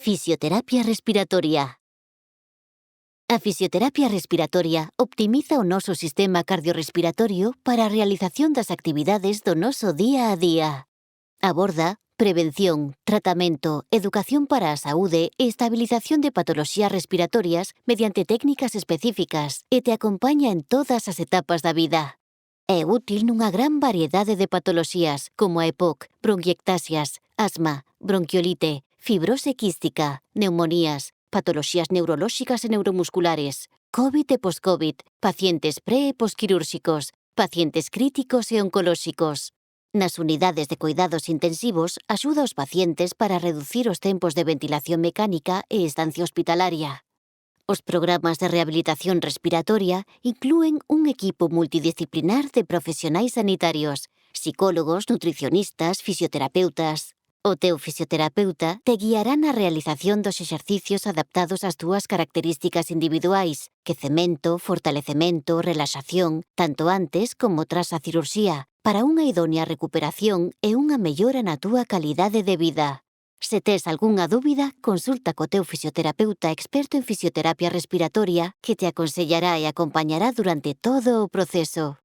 Fisioterapia respiratoria. A fisioterapia respiratoria optimiza o noso sistema cardiorrespiratorio para a realización das actividades do noso día a día. Aborda prevención, tratamento, educación para a saúde e estabilización de patoloxías respiratorias mediante técnicas específicas e te acompaña en todas as etapas da vida. É útil nunha gran variedade de patoloxías como a EPOC, bronquiectasias, asma, bronquiolite, fibrose quística, neumonías, patoloxías neurolóxicas e neuromusculares, COVID e post-COVID, pacientes pre- e posquirúrxicos, pacientes críticos e oncolóxicos. Nas unidades de cuidados intensivos, axuda aos pacientes para reducir os tempos de ventilación mecánica e estancia hospitalaria. Os programas de rehabilitación respiratoria inclúen un equipo multidisciplinar de profesionais sanitarios, psicólogos, nutricionistas, fisioterapeutas. O teu fisioterapeuta te guiará na realización dos exercicios adaptados ás túas características individuais, quecemento, fortalecemento, relaxación, tanto antes como tras a cirurxía, para unha idónea recuperación e unha mellora na túa calidade de vida. Se tes algunha dúbida, consulta co teu fisioterapeuta experto en fisioterapia respiratoria que te aconsellará e acompañará durante todo o proceso.